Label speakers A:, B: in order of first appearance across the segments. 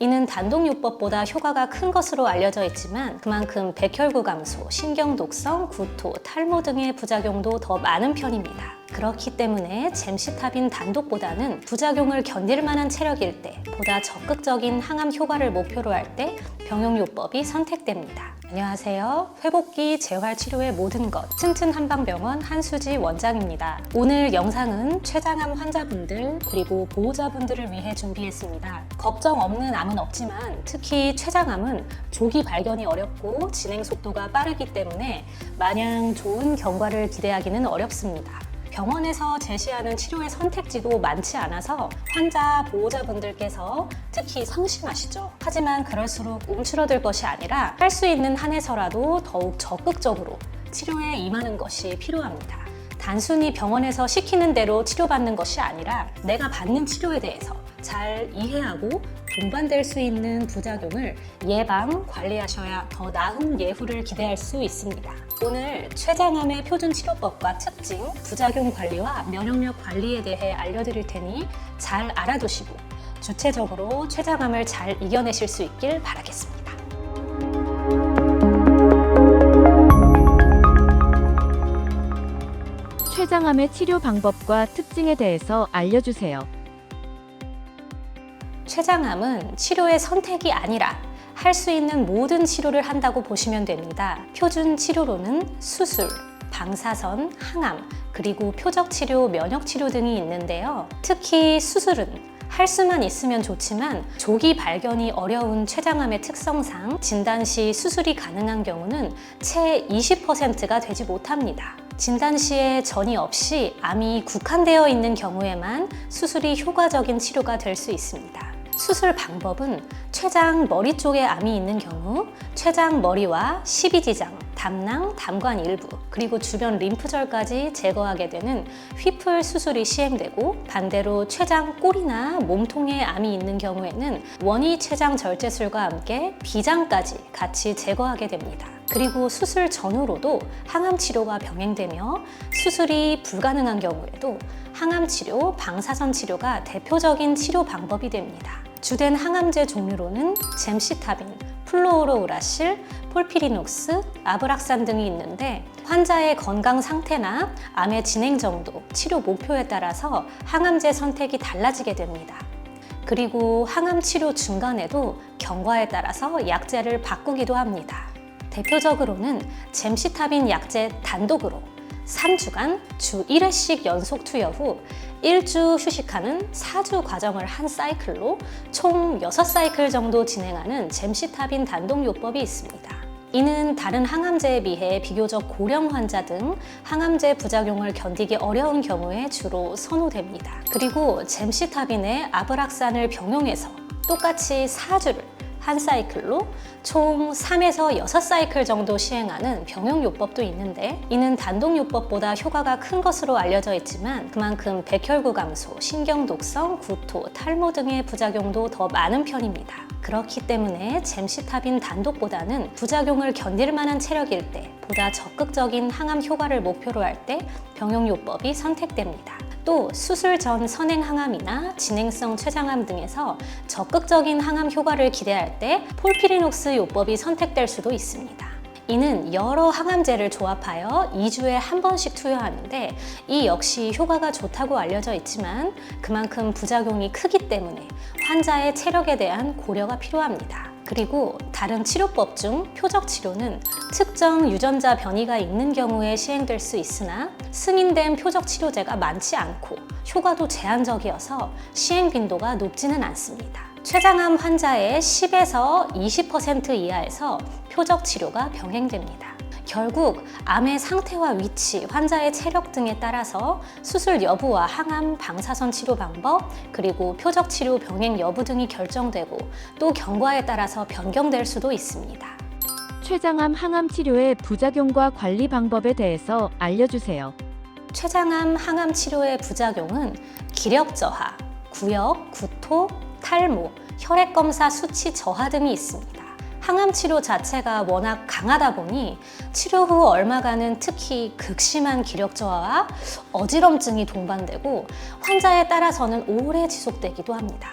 A: 이는 단독요법보다 효과가 큰 것으로 알려져 있지만 그만큼 백혈구 감소, 신경 독성, 구토, 탈모 등의 부작용도 더 많은 편입니다. 그렇기 때문에 잼시탑인 단독보다는 부작용을 견딜 만한 체력일 때 보다 적극적인 항암 효과를 목표로 할 때 병용요법이 선택됩니다. 안녕하세요. 회복기 재활치료의 모든 것 튼튼한방병원 한수지 원장입니다. 오늘 영상은 췌장암 환자분들 그리고 보호자분들을 위해 준비했습니다. 걱정 없는 암은 없지만 특히 췌장암은 조기 발견이 어렵고 진행 속도가 빠르기 때문에 마냥 좋은 경과를 기대하기는 어렵습니다. 병원에서 제시하는 치료의 선택지도 많지 않아서 환자, 보호자분들께서 특히 상심하시죠. 하지만 그럴수록 움츠러들 것이 아니라 할 수 있는 한에서라도 더욱 적극적으로 치료에 임하는 것이 필요합니다. 단순히 병원에서 시키는 대로 치료받는 것이 아니라 내가 받는 치료에 대해서 잘 이해하고 동반될 수 있는 부작용을 예방, 관리하셔야 더 나은 예후를 기대할 수 있습니다. 오늘 췌장암의 표준 치료법과 특징, 부작용 관리와 면역력 관리에 대해 알려드릴 테니 잘 알아두시고 주체적으로 췌장암을 잘 이겨내실 수 있길 바라겠습니다.
B: 췌장암의 치료 방법과 특징에 대해서 알려주세요.
A: 췌장암은 치료의 선택이 아니라 할 수 있는 모든 치료를 한다고 보시면 됩니다. 표준 치료로는 수술, 방사선, 항암, 그리고 표적치료, 면역치료 등이 있는데요. 특히 수술은 할 수만 있으면 좋지만 조기 발견이 어려운 췌장암의 특성상 진단 시 수술이 가능한 경우는 채 20%가 되지 못합니다. 진단 시에 전이 없이 암이 국한되어 있는 경우에만 수술이 효과적인 치료가 될 수 있습니다. 수술 방법은 췌장 머리 쪽에 암이 있는 경우 췌장 머리와 십이지장, 담낭, 담관 일부, 그리고 주변 림프절까지 제거하게 되는 휘플 수술이 시행되고 반대로 췌장 꼬리나 몸통에 암이 있는 경우에는 원위 췌장 절제술과 함께 비장까지 같이 제거하게 됩니다. 그리고 수술 전후로도 항암 치료가 병행되며 수술이 불가능한 경우에도 항암 치료, 방사선 치료가 대표적인 치료 방법이 됩니다. 주된 항암제 종류로는 잼시타빈, 플로오로우라실, 폴피리녹스, 아브락산 등이 있는데 환자의 건강 상태나 암의 진행 정도, 치료 목표에 따라서 항암제 선택이 달라지게 됩니다. 그리고 항암 치료 중간에도 경과에 따라서 약제를 바꾸기도 합니다. 대표적으로는 잼시타빈 약제 단독으로 3주간 주 1회씩 연속 투여 후 1주 휴식하는 4주 과정을 한 사이클로 총 6사이클 정도 진행하는 잼시타빈 단독요법이 있습니다. 이는 다른 항암제에 비해 비교적 고령 환자 등 항암제 부작용을 견디기 어려운 경우에 주로 선호됩니다. 그리고 잼시타빈의 아브락산을 병용해서 똑같이 4주를 한 사이클로 총 3에서 6사이클 정도 시행하는 병용요법도 있는데 이는 단독요법보다 효과가 큰 것으로 알려져 있지만 그만큼 백혈구 감소, 신경 독성, 구토, 탈모 등의 부작용도 더 많은 편입니다. 그렇기 때문에 잼시타빈 단독보다는 부작용을 견딜 만한 체력일 때 보다 적극적인 항암 효과를 목표로 할 때 병용요법이 선택됩니다. 또 수술 전 선행 항암이나 진행성 췌장암 등에서 적극적인 항암 효과를 기대할 때 폴피리녹스 요법이 선택될 수도 있습니다. 이는 여러 항암제를 조합하여 2주에 한 번씩 투여하는데 이 역시 효과가 좋다고 알려져 있지만 그만큼 부작용이 크기 때문에 환자의 체력에 대한 고려가 필요합니다. 그리고 다른 치료법 중 표적치료는 특정 유전자 변이가 있는 경우에 시행될 수 있으나 승인된 표적치료제가 많지 않고 효과도 제한적이어서 시행 빈도가 높지는 않습니다. 췌장암 환자의 10에서 20% 이하에서 표적치료가 병행됩니다. 결국 암의 상태와 위치, 환자의 체력 등에 따라서 수술 여부와 항암, 방사선 치료 방법, 그리고 표적 치료 병행 여부 등이 결정되고 또 경과에 따라서 변경될 수도 있습니다.
B: 췌장암 항암 치료의 부작용과 관리 방법에 대해서 알려주세요.
A: 췌장암 항암 치료의 부작용은 기력 저하, 구역, 구토, 탈모, 혈액 검사 수치 저하 등이 있습니다. 항암 치료 자체가 워낙 강하다 보니 치료 후 얼마간은 특히 극심한 기력 저하와 어지럼증이 동반되고 환자에 따라서는 오래 지속되기도 합니다.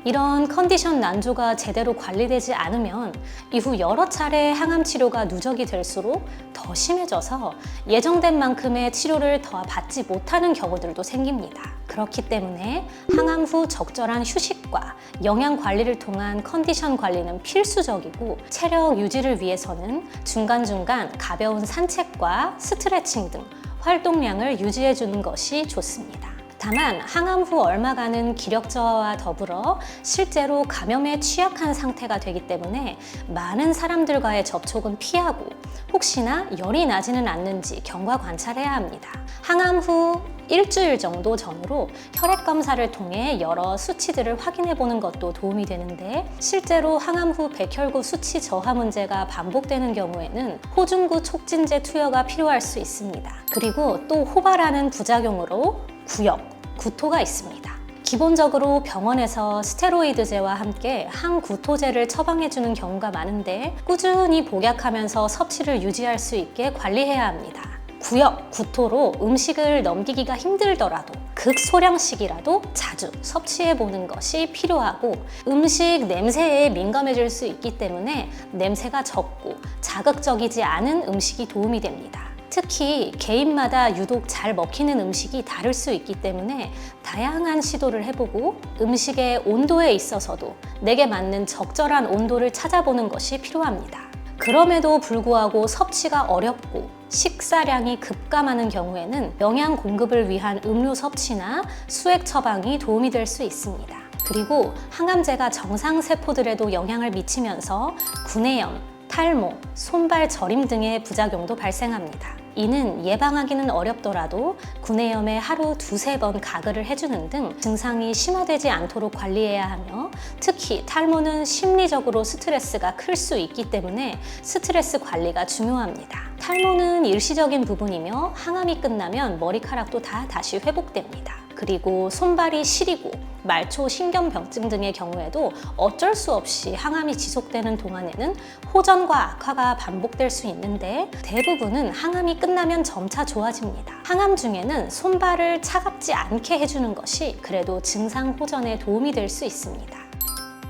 A: 이런 컨디션 난조가 제대로 관리되지 않으면 이후 여러 차례 항암 치료가 누적이 될수록 더 심해져서 예정된 만큼의 치료를 더 받지 못하는 경우들도 생깁니다. 그렇기 때문에 항암 후 적절한 휴식과 영양 관리를 통한 컨디션 관리는 필수적이고, 체력 유지를 위해서는 중간중간 가벼운 산책과 스트레칭 등 활동량을 유지해 주는 것이 좋습니다. 다만 항암 후 얼마간은 기력 저하와 더불어 실제로 감염에 취약한 상태가 되기 때문에 많은 사람들과의 접촉은 피하고, 혹시나 열이 나지는 않는지 경과 관찰해야 합니다. 항암 후 일주일 정도 전으로 혈액 검사를 통해 여러 수치들을 확인해 보는 것도 도움이 되는데, 실제로 항암 후 백혈구 수치 저하 문제가 반복되는 경우에는 호중구 촉진제 투여가 필요할 수 있습니다. 그리고 또 호발하는 부작용으로 구역, 구토가 있습니다. 기본적으로 병원에서 스테로이드제와 함께 항구토제를 처방해주는 경우가 많은데, 꾸준히 복약하면서 섭취를 유지할 수 있게 관리해야 합니다. 구역, 구토로 음식을 넘기기가 힘들더라도 극소량씩이라도 자주 섭취해보는 것이 필요하고, 음식 냄새에 민감해질 수 있기 때문에 냄새가 적고 자극적이지 않은 음식이 도움이 됩니다. 특히 개인마다 유독 잘 먹히는 음식이 다를 수 있기 때문에 다양한 시도를 해보고, 음식의 온도에 있어서도 내게 맞는 적절한 온도를 찾아보는 것이 필요합니다. 그럼에도 불구하고 섭취가 어렵고 식사량이 급감하는 경우에는 영양 공급을 위한 음료 섭취나 수액 처방이 도움이 될 수 있습니다. 그리고 항암제가 정상세포들에도 영향을 미치면서 구내염, 탈모, 손발 저림 등의 부작용도 발생합니다. 이는 예방하기는 어렵더라도 구내염에 하루 2-3번 가글을 해주는 등 증상이 심화되지 않도록 관리해야 하며, 특히 탈모는 심리적으로 스트레스가 클 수 있기 때문에 스트레스 관리가 중요합니다. 탈모는 일시적인 부분이며 항암이 끝나면 머리카락도 다 다시 회복됩니다. 그리고 손발이 시리고 말초 신경병증 등의 경우에도 어쩔 수 없이 항암이 지속되는 동안에는 호전과 악화가 반복될 수 있는데, 대부분은 항암이 끝나면 점차 좋아집니다. 항암 중에는 손발을 차갑지 않게 해주는 것이 그래도 증상 호전에 도움이 될 수 있습니다.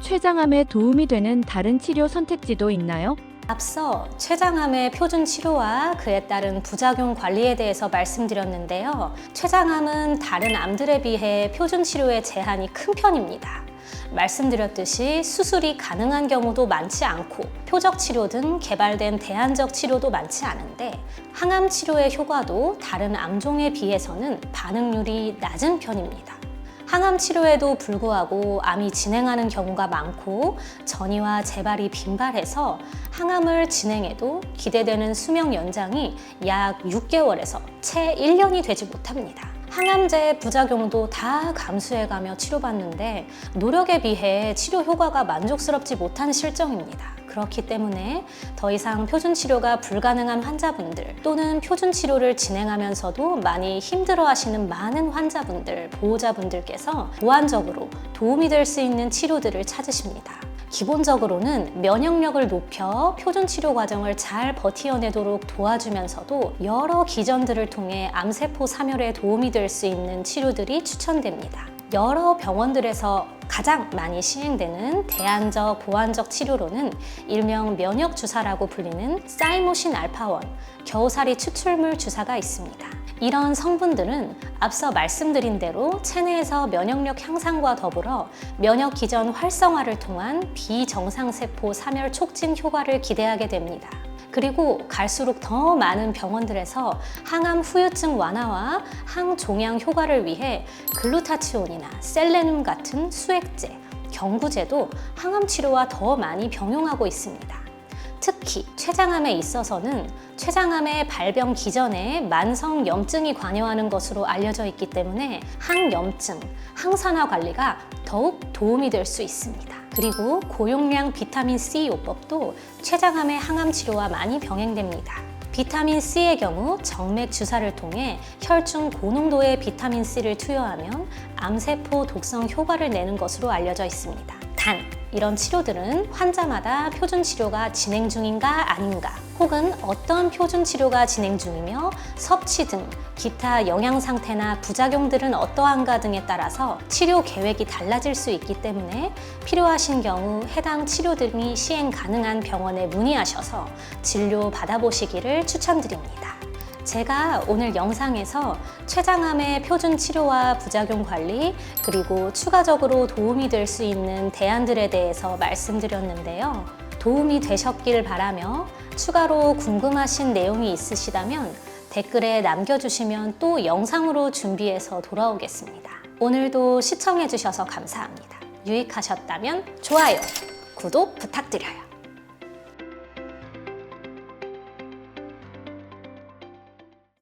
B: 췌장암에 도움이 되는 다른 치료 선택지도 있나요?
A: 앞서 췌장암의 표준 치료와 그에 따른 부작용 관리에 대해서 말씀드렸는데요. 췌장암은 다른 암들에 비해 표준 치료의 제한이 큰 편입니다. 말씀드렸듯이 수술이 가능한 경우도 많지 않고, 표적 치료 등 개발된 대안적 치료도 많지 않은데, 항암 치료의 효과도 다른 암종에 비해서는 반응률이 낮은 편입니다. 항암 치료에도 불구하고 암이 진행하는 경우가 많고, 전이와 재발이 빈발해서 항암을 진행해도 기대되는 수명 연장이 약 6개월에서 채 1년이 되지 못합니다. 항암제의 부작용도 다 감수해가며 치료받는데, 노력에 비해 치료 효과가 만족스럽지 못한 실정입니다. 그렇기 때문에 더 이상 표준 치료가 불가능한 환자분들, 또는 표준 치료를 진행하면서도 많이 힘들어하시는 많은 환자분들, 보호자분들께서 보완적으로 도움이 될 수 있는 치료들을 찾으십니다. 기본적으로는 면역력을 높여 표준 치료 과정을 잘 버티어내도록 도와주면서도 여러 기전들을 통해 암세포 사멸에 도움이 될 수 있는 치료들이 추천됩니다. 여러 병원들에서 가장 많이 시행되는 대안적, 보완적 치료로는 일명 면역 주사라고 불리는 사이모신 알파1, 겨우살이 추출물 주사가 있습니다. 이런 성분들은 앞서 말씀드린 대로 체내에서 면역력 향상과 더불어 면역 기전 활성화를 통한 비정상세포 사멸 촉진 효과를 기대하게 됩니다. 그리고 갈수록 더 많은 병원들에서 항암 후유증 완화와 항종양 효과를 위해 글루타치온이나 셀레늄 같은 수액제, 경구제도 항암 치료와 더 많이 병용하고 있습니다. 특히 췌장암에 있어서는 췌장암의 발병 기전에 만성 염증이 관여하는 것으로 알려져 있기 때문에 항염증, 항산화 관리가 더욱 도움이 될 수 있습니다. 그리고 고용량 비타민C 요법도 췌장암의 항암 치료와 많이 병행됩니다. 비타민C의 경우 정맥 주사를 통해 혈중 고농도의 비타민C를 투여하면 암세포 독성 효과를 내는 것으로 알려져 있습니다. 단, 이런 치료들은 환자마다 표준 치료가 진행 중인가 아닌가, 혹은 어떤 표준 치료가 진행 중이며 섭취 등 기타 영양 상태나 부작용들은 어떠한가 등에 따라서 치료 계획이 달라질 수 있기 때문에 필요하신 경우 해당 치료 등이 시행 가능한 병원에 문의하셔서 진료 받아보시기를 추천드립니다. 제가 오늘 영상에서 췌장암의 표준 치료와 부작용 관리, 그리고 추가적으로 도움이 될 수 있는 대안들에 대해서 말씀드렸는데요. 도움이 되셨길 바라며 추가로 궁금하신 내용이 있으시다면 댓글에 남겨주시면 또 영상으로 준비해서 돌아오겠습니다. 오늘도 시청해주셔서 감사합니다. 유익하셨다면 좋아요, 구독 부탁드려요.